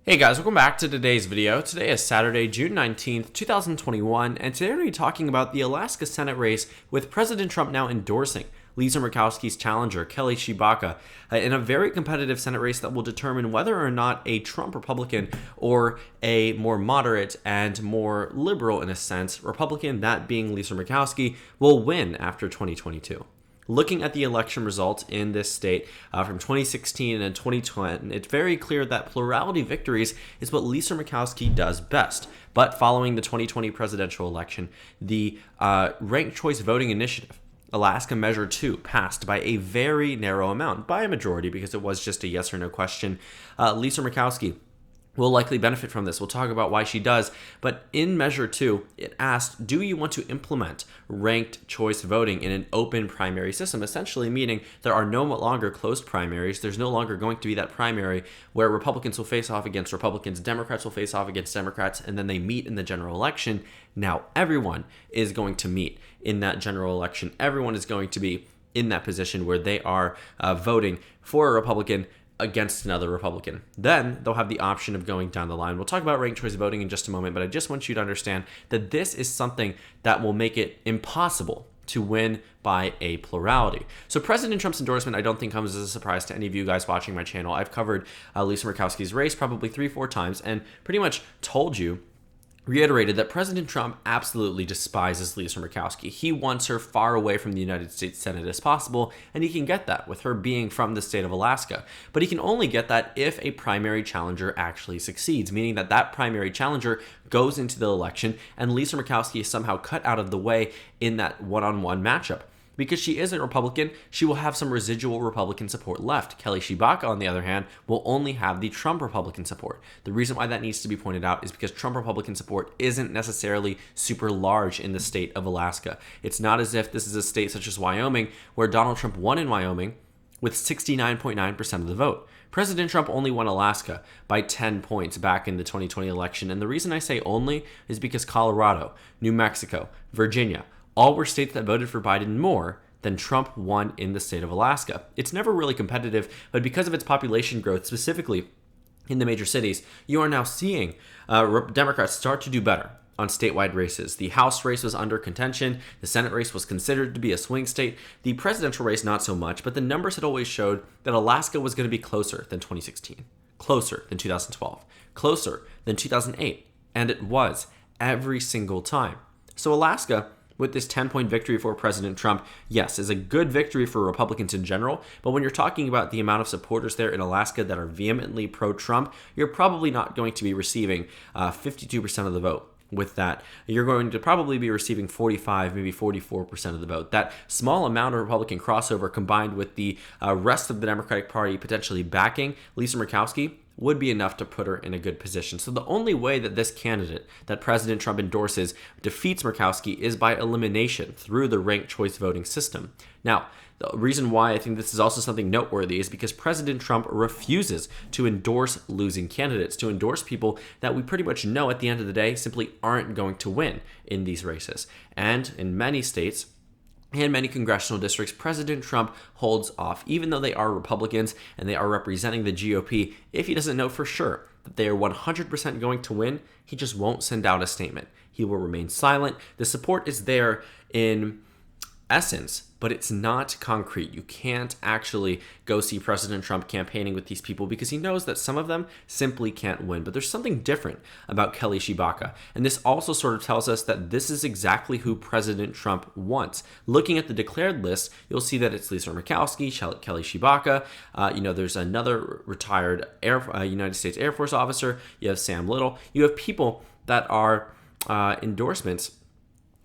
Hey guys, welcome back to today's video. Today is Saturday, June 19th, 2021, and today we're going to be talking about the Alaska Senate race with President Trump now endorsing Lisa Murkowski's challenger, Kelly Tshibaka, in a very competitive Senate race that will determine whether or not a Trump Republican or a more moderate and more liberal, in a sense, Republican, that being Lisa Murkowski, will win after 2022. Looking at the election results in this state from 2016 and 2020, it's very clear that plurality victories is what Lisa Murkowski does best. But following the 2020 presidential election, the ranked choice voting initiative, Alaska Measure 2, passed by a very narrow amount, by a majority, because it was just a yes or no question. Lisa Murkowski will likely benefit from this. We'll talk about why she does. But in Measure 2, it asked, do you want to implement ranked choice voting in an open primary system? Essentially meaning there are no longer closed primaries. There's no longer going to be that primary where Republicans will face off against Republicans, Democrats will face off against Democrats, and then they meet in the general election. Now everyone is going to meet in that general election. Everyone is going to be in that position where they are voting for a Republican against another Republican. Then they'll have the option of going down the line. We'll talk about ranked choice voting in just a moment, but I just want you to understand that this is something that will make it impossible to win by a plurality. So President Trump's endorsement, I don't think comes as a surprise to any of you guys watching my channel. I've covered Lisa Murkowski's race probably 3-4 times and pretty much reiterated that President Trump absolutely despises Lisa Murkowski. He wants her far away from the United States Senate as possible, and he can get that with her being from the state of Alaska. But he can only get that if a primary challenger actually succeeds, meaning that that primary challenger goes into the election and Lisa Murkowski is somehow cut out of the way in that one-on-one matchup. Because she isn't Republican, she will have some residual Republican support left. Kelly Tshibaka, on the other hand, will only have the Trump Republican support. The reason why that needs to be pointed out is because Trump Republican support isn't necessarily super large in the state of Alaska. It's not as if this is a state such as Wyoming, where Donald Trump won in Wyoming with 69.9% of the vote. President Trump only won Alaska by 10 points back in the 2020 election. And the reason I say only is because Colorado, New Mexico, Virginia, all were states that voted for Biden more than Trump won in the state of Alaska. It's never really competitive, but because of its population growth, specifically in the major cities, you are now seeing Democrats start to do better on statewide races. The House race was under contention. The Senate race was considered to be a swing state. The presidential race, not so much, but the numbers had always showed that Alaska was going to be closer than 2016, closer than 2012, closer than 2008, and it was every single time. So Alaska, with this 10-point victory for President Trump, yes, is a good victory for Republicans in general, but when you're talking about the amount of supporters there in Alaska that are vehemently pro-Trump, you're probably not going to be receiving 52% of the vote. With that, you're going to probably be receiving 45, maybe 44% of the vote. That small amount of Republican crossover combined with the rest of the Democratic Party potentially backing Lisa Murkowski would be enough to put her in a good position. So the only way that this candidate that President Trump endorses defeats Murkowski is by elimination through the ranked choice voting system. Now, the reason why I think this is also something noteworthy is because President Trump refuses to endorse losing candidates, to endorse people that we pretty much know at the end of the day simply aren't going to win in these races. And in many states, and many congressional districts, President Trump holds off, even though they are Republicans and they are representing the GOP. If he doesn't know for sure that they are 100% going to win, he just won't send out a statement. He will remain silent. The support is there in essence, but it's not concrete. You can't actually go see President Trump campaigning with these people because he knows that some of them simply can't win. But there's something different about Kelly Tshibaka. And this also sort of tells us that this is exactly who President Trump wants. Looking at the declared list, you'll see that it's Lisa Murkowski, Kelly Tshibaka. There's another retired United States Air Force officer. You have Sam Little. You have people that are endorsements.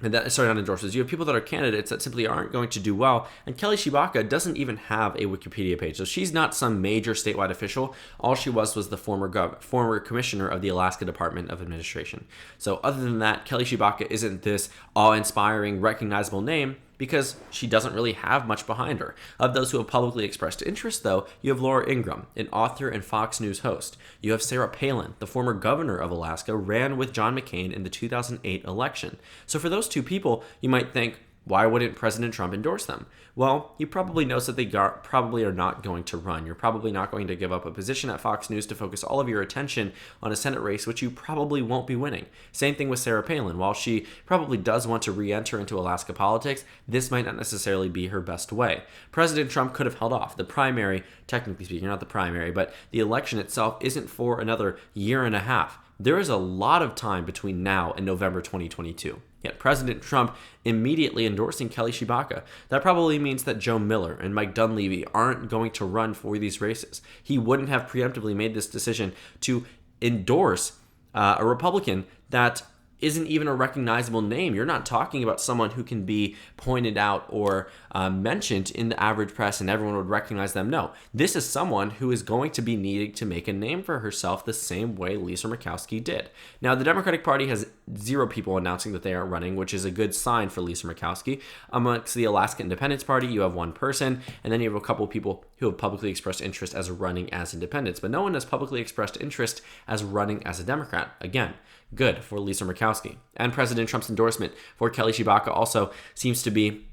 You have people that are candidates that simply aren't going to do well. And Kelly Tshibaka doesn't even have a Wikipedia page. So she's not some major statewide official. All she was the former commissioner of the Alaska Department of Administration. So other than that, Kelly Tshibaka isn't this awe-inspiring, recognizable name because she doesn't really have much behind her. Of those who have publicly expressed interest, though, you have Laura Ingraham, an author and Fox News host. You have Sarah Palin, the former governor of Alaska, ran with John McCain in the 2008 election. So for those two people, you might think, Why wouldn't President Trump endorse them? Well, he probably knows that they probably are not going to run. You're probably not going to give up a position at Fox News to focus all of your attention on a Senate race, which you probably won't be winning. Same thing with Sarah Palin. While she probably does want to re-enter into Alaska politics, this might not necessarily be her best way. President Trump could have held off. The primary, technically speaking, not the primary, but the election itself isn't for another year and a half. There is a lot of time between now and November 2022. Yet President Trump immediately endorsing Kelly Tshibaka. That probably means that Joe Miller and Mike Dunleavy aren't going to run for these races. He wouldn't have preemptively made this decision to endorse a Republican that isn't even a recognizable name. You're not talking about someone who can be pointed out or mentioned in the average press and everyone would recognize them. No, this is someone who is going to be needing to make a name for herself the same way Lisa Murkowski did. Now, the Democratic Party has 0 people announcing that they are running, which is a good sign for Lisa Murkowski. Amongst the Alaska Independence Party, you have 1 person, and then you have a couple of people who have publicly expressed interest as running as independents, but no one has publicly expressed interest as running as a Democrat. Again, good for Lisa Murkowski. And President Trump's endorsement for Kelly Tshibaka also seems to be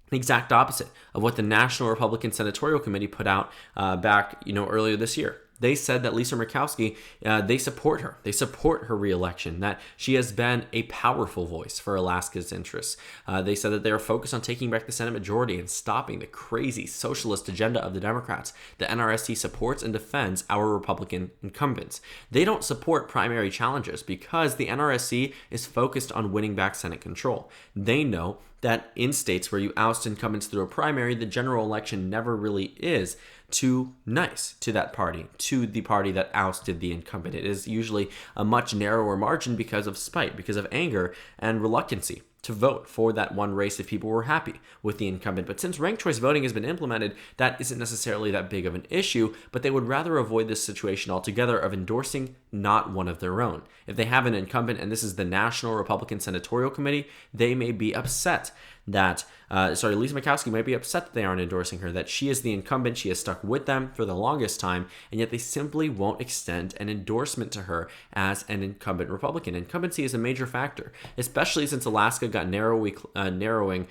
the exact opposite of what the National Republican Senatorial Committee put out back earlier this year. They said that Lisa Murkowski, they support her. They support her reelection, that she has been a powerful voice for Alaska's interests. They said that they are focused on taking back the Senate majority and stopping the crazy socialist agenda of the Democrats. The NRSC supports and defends our Republican incumbents. They don't support primary challengers because the NRSC is focused on winning back Senate control. They know that in states where you oust incumbents through a primary, the general election never really is too nice to that party, to the party that ousted the incumbent. It is usually a much narrower margin because of spite, because of anger and reluctancy to vote for that one race if people were happy with the incumbent. But since ranked choice voting has been implemented, that isn't necessarily that big of an issue, but they would rather avoid this situation altogether of endorsing not one of their own. If they have an incumbent, and this is the National Republican Senatorial Committee, they may be upset that, Lisa Murkowski might be upset that they aren't endorsing her, that she is the incumbent, she has stuck with them for the longest time, and yet they simply won't extend an endorsement to her as an incumbent Republican. Incumbency is a major factor, especially since Alaska got narrowing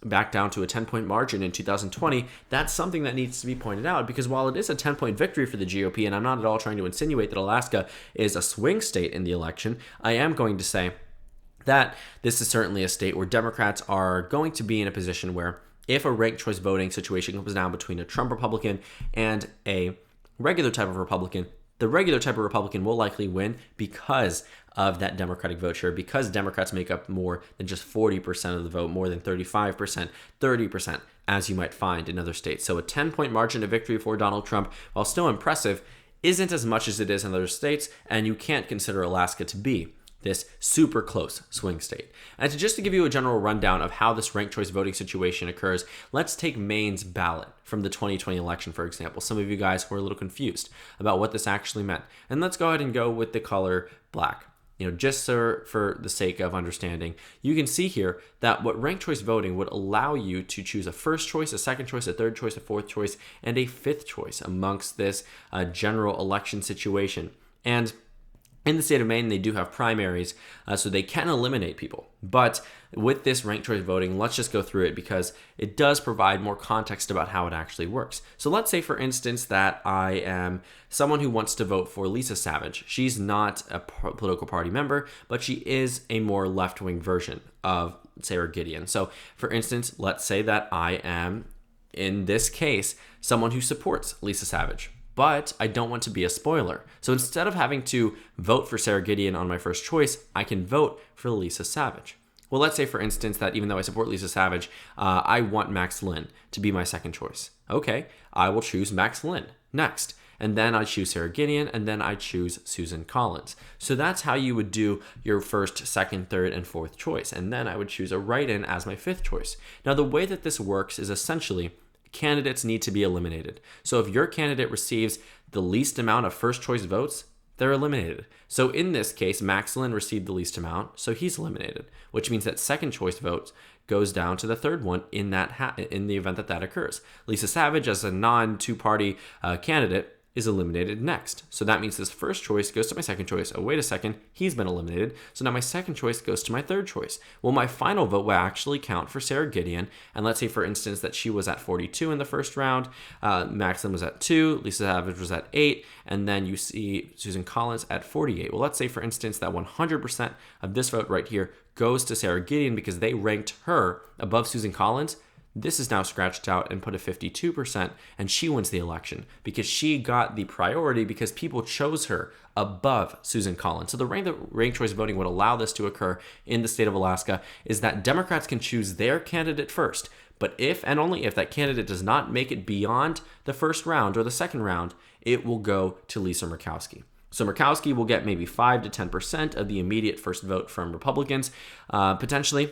back down to a 10-point margin in 2020. That's something that needs to be pointed out, because while it is a 10-point victory for the GOP, and I'm not at all trying to insinuate that Alaska is a swing state in the election, I am going to say that this is certainly a state where Democrats are going to be in a position where if a ranked choice voting situation comes down between a Trump Republican and a regular type of Republican, the regular type of Republican will likely win because of that Democratic vote share, because Democrats make up more than just 40% of the vote, more than 35%, 30%, as you might find in other states. So a 10-point margin of victory for Donald Trump, while still impressive, isn't as much as it is in other states, and you can't consider Alaska to be this super close swing state. And just to give you a general rundown of how this ranked choice voting situation occurs, let's take Maine's ballot from the 2020 election, for example. Some of you guys were a little confused about what this actually meant. And let's go ahead and go with the color black. Just for the sake of understanding, you can see here that what ranked choice voting would allow you to choose a first choice, a second choice, a third choice, a fourth choice, and a fifth choice amongst this general election situation. And in the state of Maine, they do have primaries, so they can eliminate people. But with this ranked choice voting, let's just go through it because it does provide more context about how it actually works. So let's say, for instance, that I am someone who wants to vote for Lisa Savage. She's not a political party member, but she is a more left-wing version of Sarah Gideon. So, for instance, let's say that I am, in this case, someone who supports Lisa Savage. But I don't want to be a spoiler. So instead of having to vote for Sarah Gideon on my first choice, I can vote for Lisa Savage. Well, let's say, for instance, that even though I support Lisa Savage, I want Max Linn to be my second choice. Okay, I will choose Max Linn next. And then I choose Sarah Gideon, and then I choose Susan Collins. So that's how you would do your first, second, third, and fourth choice. And then I would choose a write-in as my fifth choice. Now, the way that this works is essentially candidates need to be eliminated. So if your candidate receives the least amount of first choice votes, they're eliminated. So in this case, Max Linn received the least amount, so he's eliminated, which means that second choice votes goes down to the third one in the event that occurs. Lisa Savage, as a non-two-party candidate, is eliminated next. So that means this first choice goes to my second choice. Oh, wait a second, he's been eliminated. So now my second choice goes to my third choice. Well, my final vote will actually count for Sarah Gideon. And let's say, for instance, that she was at 42 in the first round. Maxine was at 2. Lisa Savage was at 8. And then you see Susan Collins at 48. Well, let's say, for instance, that 100% of this vote right here goes to Sarah Gideon because they ranked her above Susan Collins. This is now scratched out and put at 52%, and she wins the election because she got the priority because people chose her above Susan Collins. So the ranked choice voting would allow this to occur in the state of Alaska is that Democrats can choose their candidate first, but if and only if that candidate does not make it beyond the first round or the second round, it will go to Lisa Murkowski. So Murkowski will get maybe 5 to 10% of the immediate first vote from Republicans, potentially.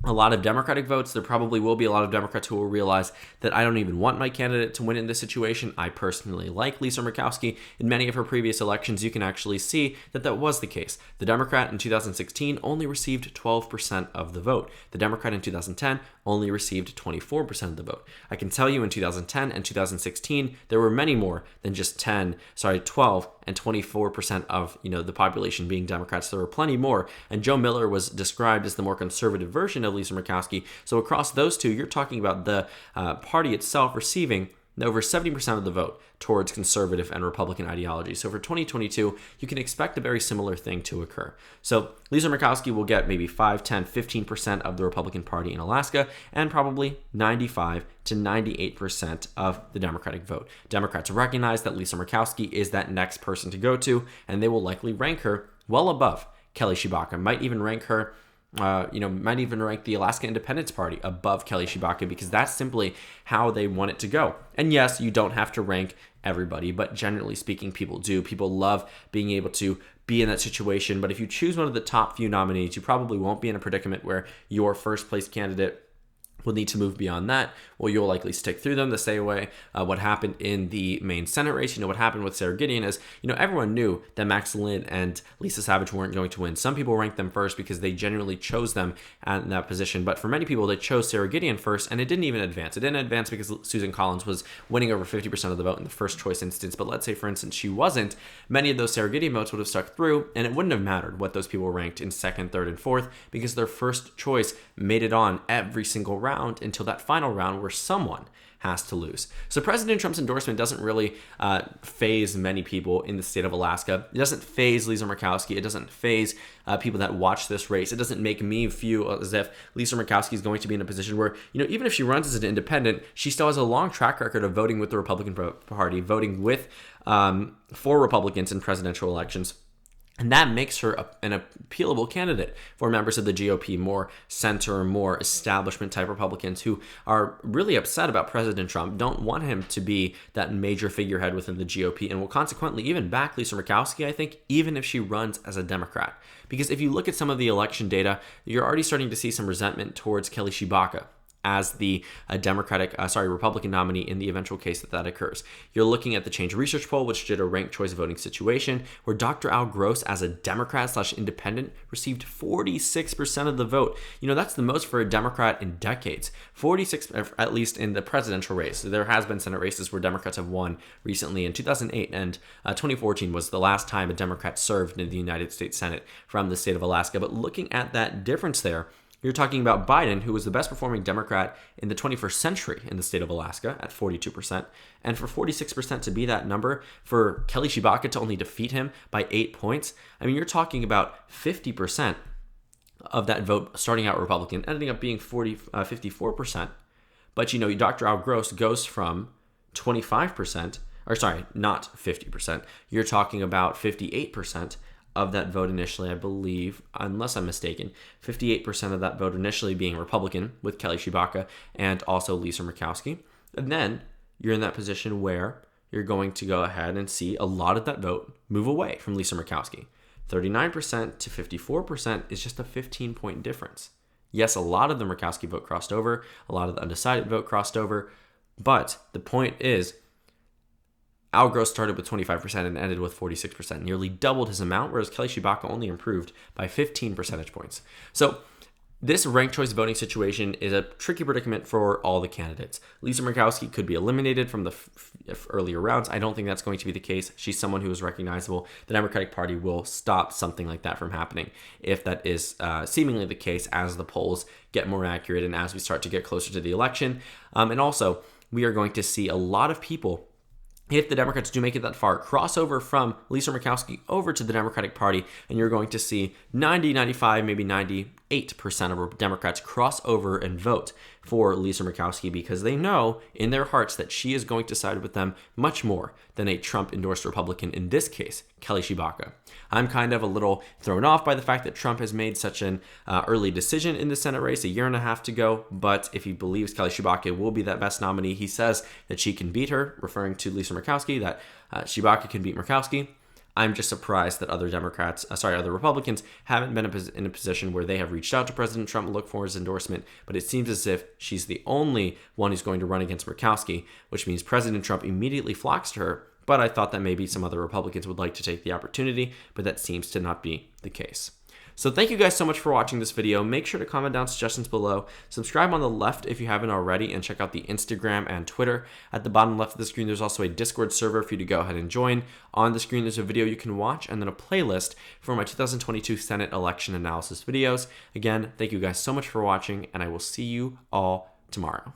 A lot of Democratic votes. There probably will be a lot of Democrats who will realize that I don't even want my candidate to win in this situation. I personally like Lisa Murkowski. In many of her previous elections, you can actually see that that was the case. The Democrat in 2016 only received 12% of the vote. The Democrat in 2010 only received 24% of the vote. I can tell you in 2010 and 2016, there were many more than just 12 and 24% of the population being Democrats. There were plenty more, and Joe Miller was described as the more conservative version of Lisa Murkowski. So across those two, you're talking about the party itself receiving over 70% of the vote towards conservative and Republican ideology. So for 2022, you can expect a very similar thing to occur. So Lisa Murkowski will get maybe 5, 10, 15% of the Republican Party in Alaska and probably 95 to 98% of the Democratic vote. Democrats recognize that Lisa Murkowski is that next person to go to, and they will likely rank her well above Kelly Tshibaka, might even rank her might even rank the Alaska Independence Party above Kelly Tshibaka because that's simply how they want it to go. And yes, you don't have to rank everybody, but generally speaking, people do. People love being able to be in that situation. But if you choose one of the top few nominees, you probably won't be in a predicament where your first place candidate will need to move beyond that. Well, you'll likely stick through them the same way what happened in the main Senate race. What happened with Sarah Gideon is, everyone knew that Max Lynn and Lisa Savage weren't going to win. Some people ranked them first because they genuinely chose them in that position. But for many people, they chose Sarah Gideon first, and it didn't even advance. It didn't advance because Susan Collins was winning over 50% of the vote in the first choice instance. But let's say, for instance, she wasn't. Many of those Sarah Gideon votes would have stuck through, and it wouldn't have mattered what those people ranked in second, third, and fourth because their first choice made it on every single round until that final round where someone has to lose. So President Trump's endorsement doesn't really faze many people in the state of Alaska. It doesn't faze Lisa Murkowski. It doesn't faze people that watch this race. It doesn't make me feel as if Lisa Murkowski is going to be in a position where, even if she runs as an independent, she still has a long track record of voting with the Republican Party, voting with for Republicans in presidential elections. And that makes her an appealable candidate for members of the GOP, more center, more establishment type Republicans who are really upset about President Trump, don't want him to be that major figurehead within the GOP, and will consequently even back Lisa Murkowski, I think, even if she runs as a Democrat. Because if you look at some of the election data, you're already starting to see some resentment towards Kelly Tshibaka as the Republican nominee in the eventual case that occurs. You're looking at the Change Research poll, which did a ranked choice voting situation, where Dr. Al Gross, as a Democrat/independent, received 46% of the vote. That's the most for a Democrat in decades. 46, at least in the presidential race. There has been Senate races where Democrats have won recently. In 2008 and 2014 was the last time a Democrat served in the United States Senate from the state of Alaska. But looking at that difference there, you're talking about Biden, who was the best performing Democrat in the 21st century in the state of Alaska at 42%. And for 46% to be that number, for Kelly Tshibaka to only defeat him by 8 points, you're talking about 50% of that vote starting out Republican, ending up being 54%. But, Dr. Al Gross goes from 25%, or sorry, not 50%. You're talking about 58% of that vote initially, I believe, unless I'm mistaken, 58% of that vote initially being Republican with Kelly Tshibaka and also Lisa Murkowski. And then you're in that position where you're going to go ahead and see a lot of that vote move away from Lisa Murkowski. 39% to 54% is just a 15-point difference. Yes, a lot of the Murkowski vote crossed over, a lot of the undecided vote crossed over, but the point is, Al Gross started with 25% and ended with 46%, nearly doubled his amount, whereas Kelly Tshibaka only improved by 15 percentage points. So This ranked choice voting situation is a tricky predicament for all the candidates. Lisa Murkowski could be eliminated from the earlier rounds. I don't think that's going to be the case. She's someone who is recognizable. The Democratic Party will stop something like that from happening if that is seemingly the case as the polls get more accurate and as we start to get closer to the election. And also, we are going to see a lot of people, if the Democrats do make it that far, cross over from Lisa Murkowski over to the Democratic Party, and you're going to see 90, 95, maybe 98% of Democrats cross over and vote for Lisa Murkowski because they know in their hearts that she is going to side with them much more than a Trump-endorsed Republican, in this case, Kelly Tshibaka. I'm kind of a little thrown off by the fact that Trump has made such an early decision in the Senate race, a year and a half to go, but if he believes Kelly Tshibaka will be that best nominee, he says that she can beat her, referring to Lisa Murkowski, that Tshibaka can beat Murkowski. I'm just surprised that other Republicans haven't been in a position where they have reached out to President Trump to look for his endorsement, but it seems as if she's the only one who's going to run against Murkowski, which means President Trump immediately flocks to her. But I thought that maybe some other Republicans would like to take the opportunity, but that seems to not be the case. So thank you guys so much for watching this video. Make sure to comment down suggestions below. Subscribe on the left if you haven't already, and check out the Instagram and Twitter. At the bottom left of the screen, there's also a Discord server for you to go ahead and join. On the screen, there's a video you can watch and then a playlist for my 2022 Senate election analysis videos. Again, thank you guys so much for watching, and I will see you all tomorrow.